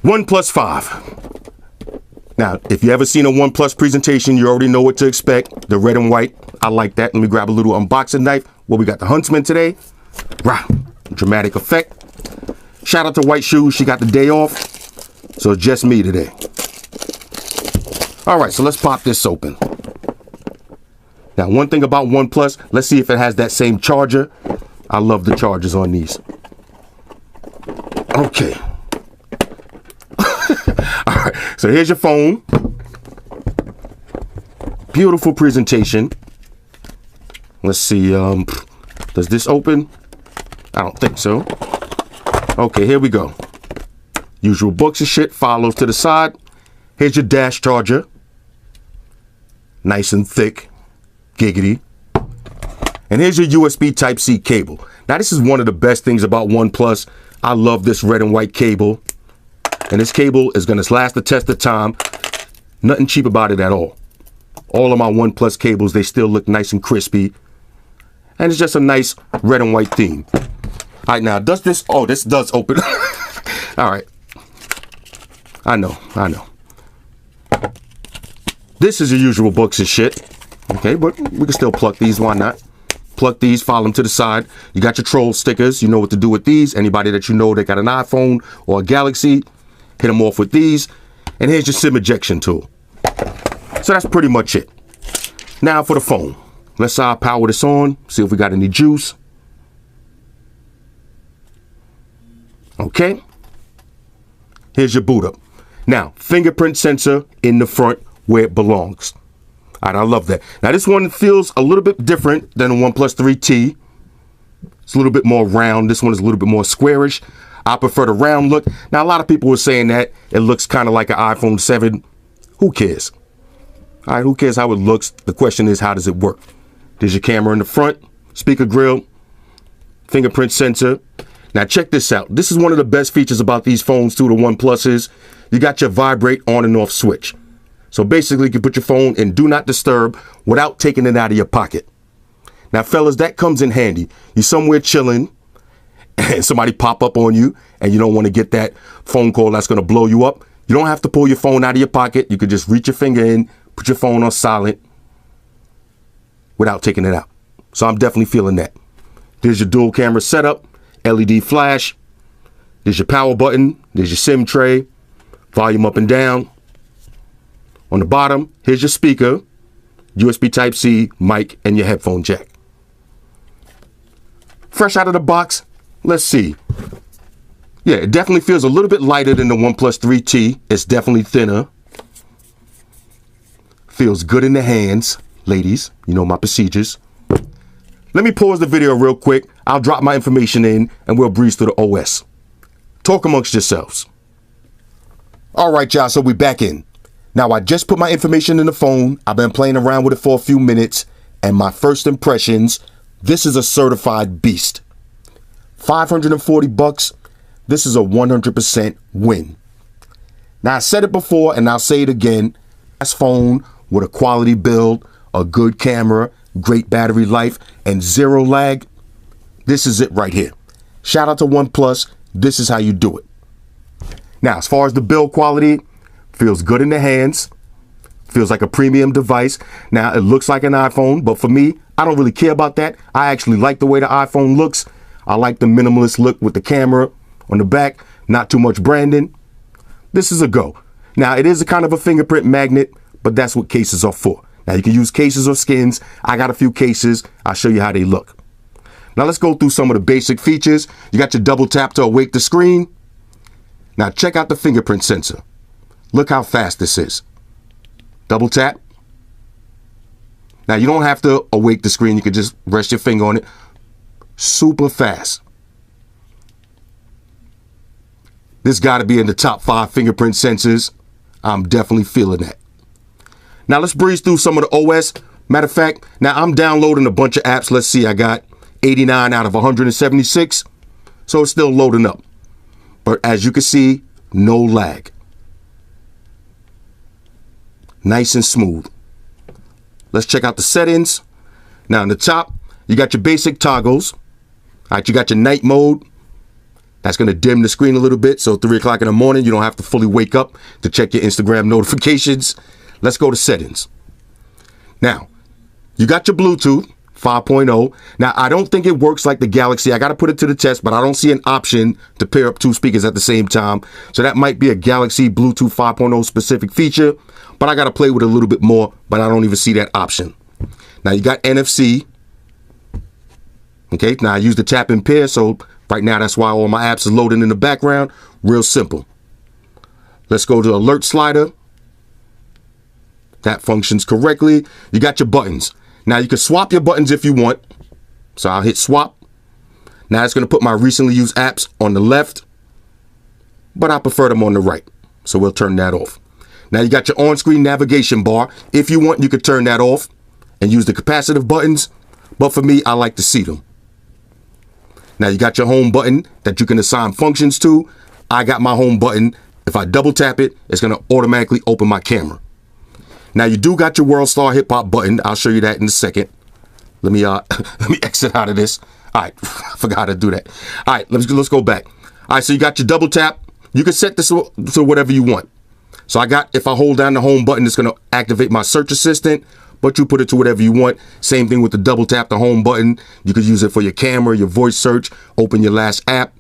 OnePlus 5. Now, if you ever seen a OnePlus presentation, you already know what to expect. The red and white, I like that. Let me grab a little unboxing knife. Well, we got the Huntsman today. Wow, dramatic effect. Shout out to White Shoes, she got the day off. So it's just me today. All right, so let's pop this open. Now, one thing about OnePlus, let's see if it has that same charger. I love the chargers on these. Okay. All right, so here's your phone. Beautiful presentation. Let's see, does this open? I don't think so. Okay, here we go. Usual books and shit follows to the side. Here's your dash charger. Nice and thick. Giggity. And here's your USB Type-C cable. Now, this is one of the best things about OnePlus. I love this red and white cable. And this cable is going to last the test of time. Nothing cheap about it at all. All of my OnePlus cables, they still look nice and crispy. And it's just a nice red and white theme. All right, now, does this... Oh, this does open. All right. I know. This is your usual books and shit. Okay, but we can still pluck these. Why not? Pluck these, file them to the side. You got your troll stickers. You know what to do with these. Anybody that you know that got an iPhone or a Galaxy, hit them off with these. And here's your SIM ejection tool. So that's pretty much it. Now for the phone. Let's power this on. See if we got any juice. Okay. Here's your boot up. Now, fingerprint sensor in the front where it belongs. All right, I love that. Now, this one feels a little bit different than the OnePlus 3T. It's a little bit more round. This one is a little bit more squarish. I prefer the round look. Now, a lot of people were saying that it looks kind of like an iPhone 7. Who cares? All right, who cares how it looks? The question is, how does it work? There's your camera in the front, speaker grill, fingerprint sensor. Now, check this out. This is one of the best features about these phones, too, the OnePluses. You got your vibrate on and off switch. So basically, you can put your phone in do not disturb without taking it out of your pocket. Now, fellas, that comes in handy. You're somewhere chilling and somebody pop up on you and you don't want to get that phone call that's going to blow you up. You don't have to pull your phone out of your pocket. You could just reach your finger in, put your phone on silent without taking it out. So I'm definitely feeling that. There's your dual camera setup, LED flash. There's your power button. There's your SIM tray, volume up and down. On the bottom, here's your speaker, USB Type-C, mic, and your headphone jack. Fresh out of the box, let's see. Yeah, it definitely feels a little bit lighter than the OnePlus 3T. It's definitely thinner. Feels good in the hands, ladies. You know my procedures. Let me pause the video real quick. I'll drop my information in and we'll breeze through the OS. Talk amongst yourselves. All right, y'all, so we back in. Now, I just put my information in the phone. I've been playing around with it for a few minutes. And my first impressions, this is a certified beast. $540. This is a 100% win. Now, I said it before and I'll say it again. This phone with a quality build, a good camera, great battery life, and zero lag. This is it right here. Shout out to OnePlus. This is how you do it. Now, as far as the build quality, feels good in the hands. Feels like a premium device. Now, it looks like an iPhone, but for me, I don't really care about that. I actually like the way the iPhone looks. I like the minimalist look with the camera on the back. Not too much branding. This is a go. Now, it is a kind of a fingerprint magnet, but that's what cases are for. Now, you can use cases or skins. I got a few cases. I'll show you how they look. Now, let's go through some of the basic features. You got your double tap to awake the screen. Now, check out the fingerprint sensor. Look how fast this is. Double tap. Now, you don't have to awake the screen. You can just rest your finger on it. Super fast. This got to be in the top 5 fingerprint sensors. I'm definitely feeling that. Now, let's breeze through some of the OS. Matter of fact, now I'm downloading a bunch of apps. Let's see, I got 89 out of 176. So it's still loading up. But as you can see, no lag. Nice and smooth. Let's check out the settings. Now, in the top, you got your basic toggles. All right, you got your night mode, That's going to dim the screen a little bit. So 3 o'clock in the morning, you don't have to fully wake up to check your Instagram notifications. Let's go to settings. Now, you got your Bluetooth 5.0. Now, I don't think it works like the Galaxy. I got to put it to the test, but I don't see an option to pair up 2 speakers at the same time. So that might be a Galaxy Bluetooth 5.0 specific feature, but I got to play with it a little bit more, but I don't even see that option. Now, you got NFC. Okay, now I use the tap and pair, so right now that's why all my apps are loading in the background. Real simple. Let's go to alert slider. That functions correctly. You got your buttons. Now you can swap your buttons if you want. So I'll hit swap. Now it's going to put my recently used apps on the left, but I prefer them on the right. So we'll turn that off. Now you got your on-screen navigation bar. If you want, you could turn that off and use the capacitive buttons, but for me, I like to see them. Now you got your home button that you can assign functions to. I got my home button. If I double tap it, it's going to automatically open my camera. Now you do got your World Star Hip Hop button. I'll show you that in a second. Let me exit out of this. All right, I forgot how to do that. All right, let's go back. All right, so you got your double tap. You can set this to whatever you want. So I got, if I hold down the home button, it's going to activate my search assistant, but you put it to whatever you want. Same thing with the double tap, the home button. You could use it for your camera, your voice search, open your last app,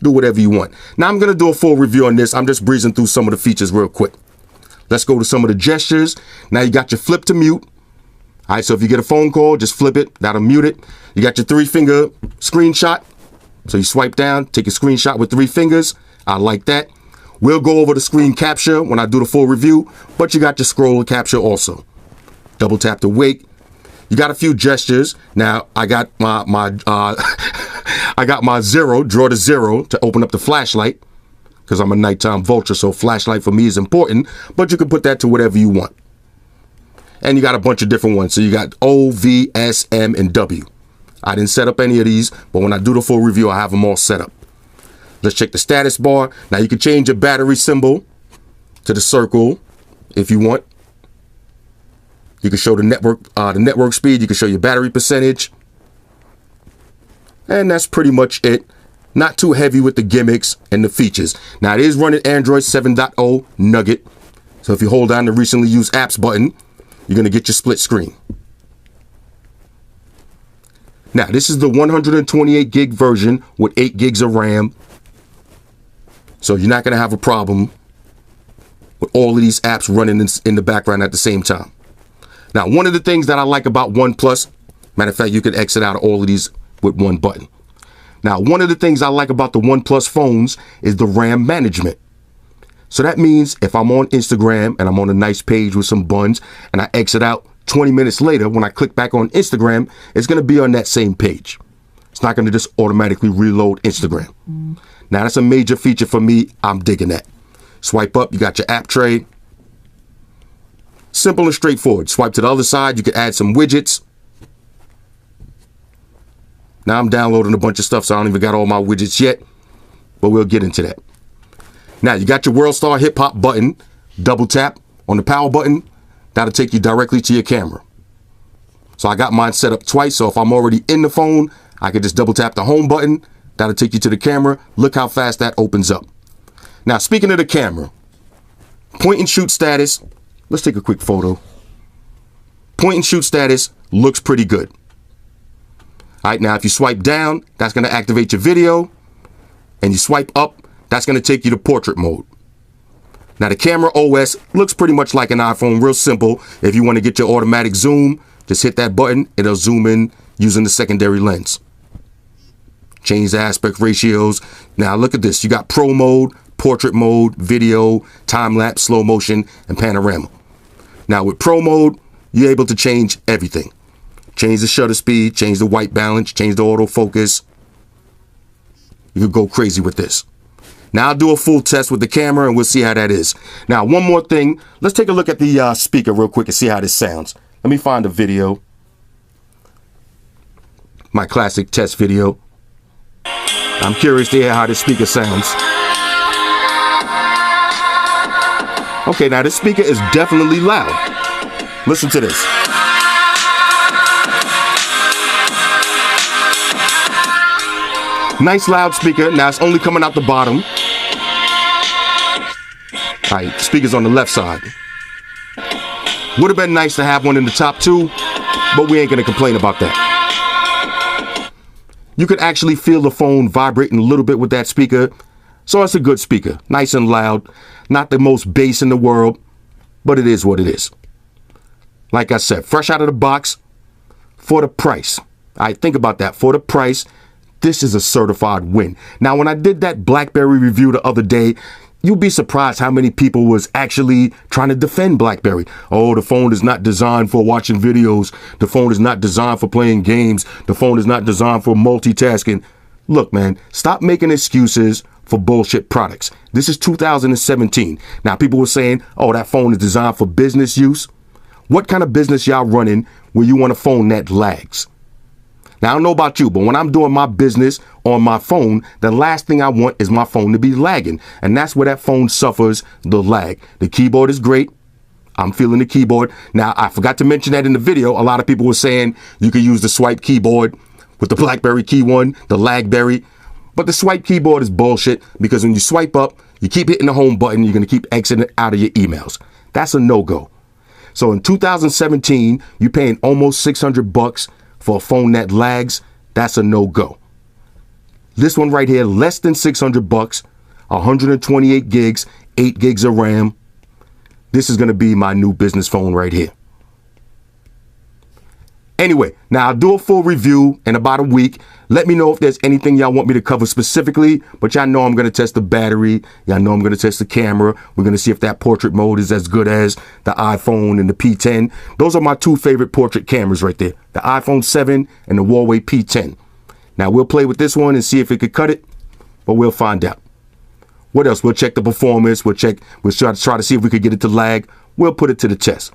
do whatever you want. Now I'm going to do a full review on this. I'm just breezing through some of the features real quick. Let's go to some of the gestures. Now you got your flip to mute. All right, so if you get a phone call, just flip it. That'll mute it. You got your 3-finger screenshot. So you swipe down, take a screenshot with 3 fingers. I like that. We'll go over the screen capture when I do the full review, but you got your scroll capture also. Double tap to wake. You got a few gestures. Now I got my I got my draw to 0 to open up the flashlight, because I'm a nighttime vulture, so flashlight for me is important, but you can put that to whatever you want. And you got a bunch of different ones. So you got O, V, S, M, and W. I didn't set up any of these, but when I do the full review, I have them all set up. Let's check the status bar. Now you can change your battery symbol to the circle if you want. You can show the network speed. You can show your battery percentage. And that's pretty much it. Not too heavy with the gimmicks and the features. Now it is running Android 7.0 Nugget. So if you hold down the recently used apps button, you're going to get your split screen. Now this is the 128 gig version with 8 gigs of RAM. So you're not going to have a problem with all of these apps running in the background at the same time. Now, one of the things that I like about OnePlus, matter of fact, you can exit out of all of these with one button. Now, one of the things I like about the OnePlus phones is the RAM management. So that means if I'm on Instagram and I'm on a nice page with some buns and I exit out 20 minutes later, when I click back on Instagram, it's going to be on that same page. It's not going to just automatically reload Instagram. Now, that's a major feature for me. I'm digging that. Swipe up, you got your app tray. Simple and straightforward. Swipe to the other side, you can add some widgets. Now I'm downloading a bunch of stuff, so I don't even got all my widgets yet, but we'll get into that. Now you got your World Star Hip Hop button. Double tap on the power button. That'll take you directly to your camera. So I got mine set up twice, so if I'm already in the phone, I can just double tap the home button. That'll take you to the camera. Look how fast that opens up. Now, speaking of the camera, point and shoot status. Let's take a quick photo. Point and shoot status looks pretty good. All right, now if you swipe down, that's going to activate your video. And you swipe up, that's going to take you to portrait mode. Now the camera OS looks pretty much like an iPhone, real simple. If you want to get your automatic zoom, just hit that button. It'll zoom in using the secondary lens. Change the aspect ratios. Now look at this. You got pro mode, portrait mode, video, time-lapse, slow motion, and panorama. Now with pro mode, you're able to change everything. Change the shutter speed, change the white balance, change the autofocus. You could go crazy with this. Now I'll do a full test with the camera and we'll see how that is. Now, one more thing. Let's take a look at the speaker real quick and see how this sounds. Let me find a video. My classic test video. I'm curious to hear how this speaker sounds. Okay, now this speaker is definitely loud. Listen to this. Nice loudspeaker. Now it's only coming out the bottom. All right, speaker's on the left side. Would have been nice to have one in the top two, but we ain't gonna complain about that. You could actually feel the phone vibrating a little bit with that speaker. So it's a good speaker, nice and loud. Not the most bass in the world, but it is what it is. Like I said, fresh out of the box for the price. All right, think about that. For the price, this is a certified win. Now, when I did that BlackBerry review the other day, you'd be surprised how many people was actually trying to defend BlackBerry. Oh, the phone is not designed for watching videos. The phone is not designed for playing games. The phone is not designed for multitasking. Look, man, stop making excuses for bullshit products. This is 2017. Now, people were saying, oh, that phone is designed for business use. What kind of business y'all running where you want a phone that lags? Now, I don't know about you, but when I'm doing my business on my phone, the last thing I want is my phone to be lagging. And that's where that phone suffers the lag. The keyboard is great. I'm feeling the keyboard. Now, I forgot to mention that in the video. A lot of people were saying you could use the swipe keyboard with the BlackBerry Key One, the Lagberry. But the swipe keyboard is bullshit because when you swipe up, you keep hitting the home button, you're going to keep exiting out of your emails. That's a no-go. So in 2017, you're paying almost $600 for a phone that lags. That's a no-go. This one right here, less than $600, 128 gigs, 8 gigs of RAM. This is going to be my new business phone right here. Anyway, now I'll do a full review in about a week. Let me know if there's anything y'all want me to cover specifically, but y'all know I'm going to test the battery. Y'all know I'm going to test the camera. We're going to see if that portrait mode is as good as the iPhone and the P10. Those are my two favorite portrait cameras right there, the iPhone 7 and the Huawei P10. Now we'll play with this one and see if it could cut it, but we'll find out. What else? We'll check the performance. We'll try to see if we could get it to lag. We'll put it to the test.